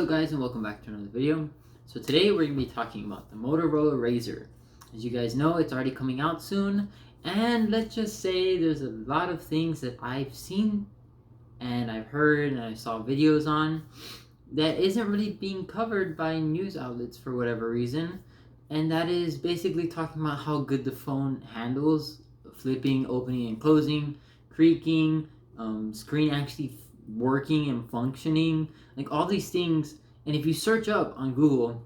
What's up guys, and welcome back to another video. So today we're going to be talking about the Motorola Razr. As you guys know, it's already coming out soon, and let's just say there's a lot of things that I've seen and I've heard and I saw videos on that isn't really being covered by news outlets for whatever reason, and that is basically talking about how good the phone handles flipping, opening and closing, creaking, screen actually working and functioning, like all these things. And if you search up on Google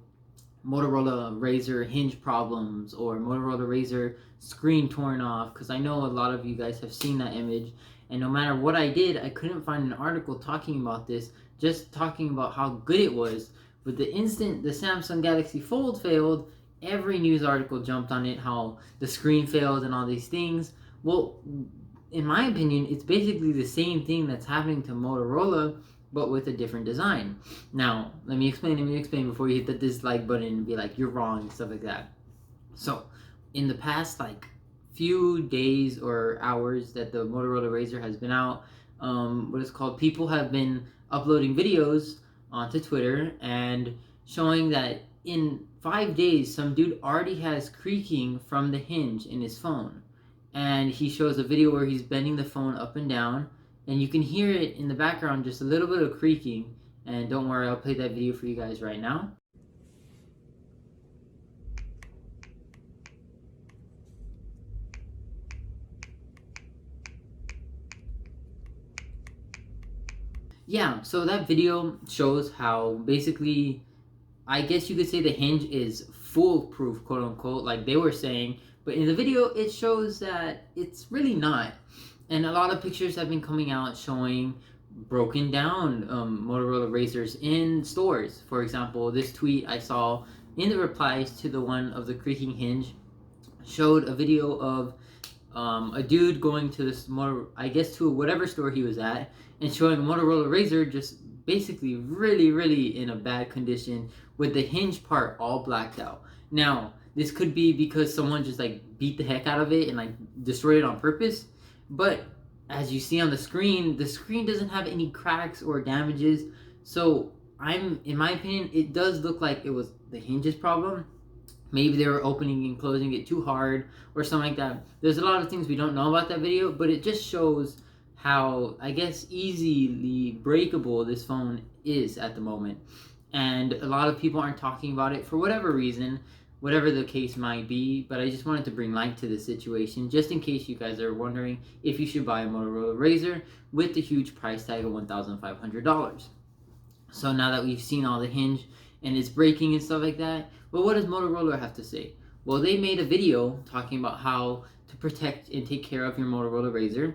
Motorola Razr hinge problems or Motorola Razr screen torn off, because I know a lot of you guys have seen that image, and no matter what I did, I couldn't find an article talking about this, just talking about how good it was. But the instant the Samsung Galaxy Fold failed, every news article jumped on it, how the screen failed and all these things. Well, in my opinion, it's basically the same thing that's happening to Motorola, but with a different design. Now, let me explain before you hit the dislike button and be like, you're wrong, and stuff like that. So, in the past, few days or hours that the Motorola Razr has been out, people have been uploading videos onto Twitter and showing that in 5 days, some dude already has creaking from the hinge in his phone. And he shows a video where he's bending the phone up and down, and you can hear it in the background, just a little bit of creaking. And don't worry, I'll play that video for you guys right now. Yeah, so that video shows how basically, I guess you could say the hinge is foolproof, quote unquote, like they were saying. But in the video, it shows that it's really not. And a lot of pictures have been coming out showing broken down Motorola Razrs in stores. For example, this tweet I saw in the replies to the one of the creaking hinge showed a video of a dude going to this to whatever store he was at, and showing a Motorola Razr just basically really in a bad condition with the hinge part all blacked out. Now, this could be because someone just beat the heck out of it and destroyed it on purpose. But as you see on the screen doesn't have any cracks or damages. So in my opinion, it does look like it was the hinge's problem. Maybe they were opening and closing it too hard or something like that. There's a lot of things we don't know about that video, but it just shows how, I guess, easily breakable this phone is at the moment. And a lot of people aren't talking about it for whatever reason, whatever the case might be. But I just wanted to bring light to this situation, just in case you guys are wondering if you should buy a Motorola Razr with the huge price tag of $1,500. So now that we've seen all the hinge and it's breaking and stuff like that, well, what does Motorola have to say? Well, they made a video talking about how to protect and take care of your Motorola Razr.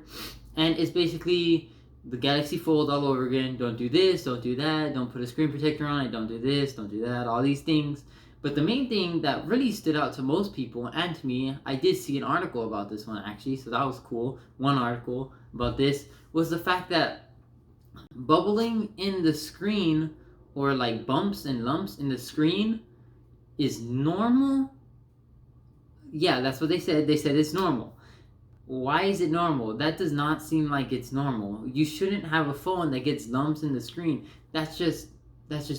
And it's basically the Galaxy Fold all over again. Don't do this, don't do that, don't put a screen protector on it, don't do this, don't do that, all these things. But the main thing that really stood out to most people, and to me, I did see an article about this one actually, so that was cool. One article about this was the fact that bubbling in the screen, or bumps and lumps in the screen, is normal. Yeah, that's what they said. They said it's normal. Why is it normal? That does not seem like it's normal. You shouldn't have a phone that gets lumps in the screen. That's just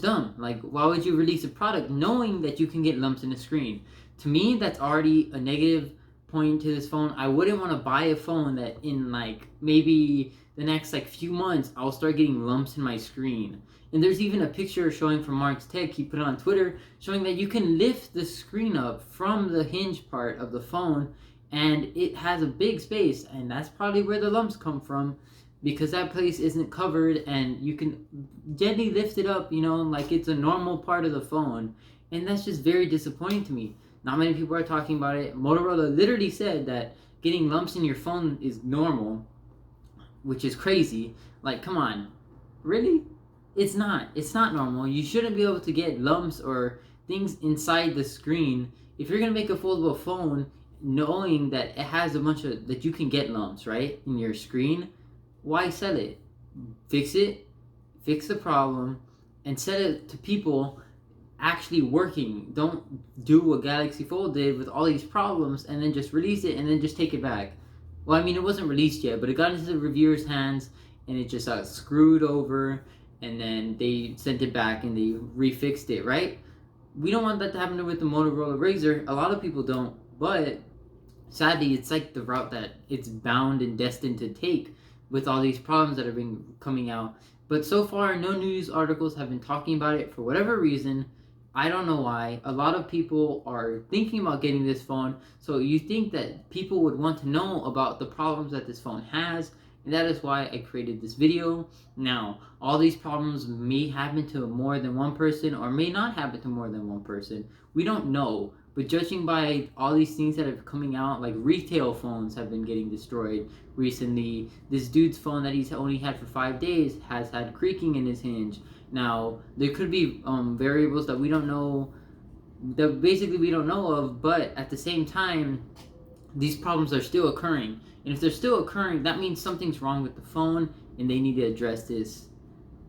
dumb. Why would you release a product knowing that you can get lumps in the screen? To me, that's already a negative point to this phone. I wouldn't want to buy a phone that in maybe the next few months I'll start getting lumps in my screen. And there's even a picture showing from Mark's Tech, he put it on Twitter, showing that you can lift the screen up from the hinge part of the phone, and it has a big space, and that's probably where the lumps come from, because that place isn't covered, and you can gently lift it up, like it's a normal part of the phone. And that's just very disappointing to me. Not many people are talking about it. Motorola literally said that getting lumps in your phone is normal, which is crazy. Come on, really? It's not normal. You shouldn't be able to get lumps or things inside the screen. If you're gonna make a foldable phone knowing that it has a bunch of, that you can get lumps, right, in your screen, why sell it? Fix it, fix the problem, and sell it to people actually working. Don't do what Galaxy Fold did with all these problems and then just release it and then just take it back. Well, I mean, it wasn't released yet, but it got into the reviewers' hands and it just got screwed over and then they sent it back and they refixed it, right? We don't want that to happen with the Motorola Razr. A lot of people don't, but sadly, it's like the route that it's bound and destined to take with all these problems that have been coming out. But so far, no news articles have been talking about it for whatever reason. I don't know why. A lot of people are thinking about getting this phone, so you think that people would want to know about the problems that this phone has, and that is why I created this video. Now, all these problems may happen to more than one person or may not happen to more than one person. We don't know, but judging by all these things that are coming out, like retail phones have been getting destroyed recently. This dude's phone that he's only had for 5 days has had creaking in his hinge. Now, there could be variables that we don't know, that basically we don't know of, but at the same time, these problems are still occurring. And if they're still occurring, that means something's wrong with the phone and they need to address this.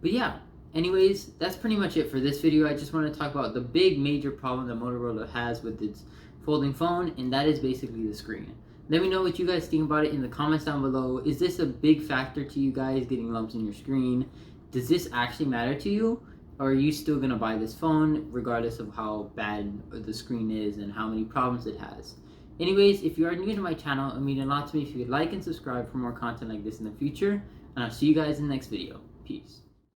But yeah, anyways, that's pretty much it for this video. I just want to talk about the big major problem that Motorola has with its folding phone, and that is basically the screen. Let me know what you guys think about it in the comments down below. Is this a big factor to you guys, getting lumps in your screen? Does this actually matter to you? Or are you still going to buy this phone regardless of how bad the screen is and how many problems it has? Anyways, if you are new to my channel, it would mean a lot to me if you could like and subscribe for more content like this in the future. And I'll see you guys in the next video. Peace.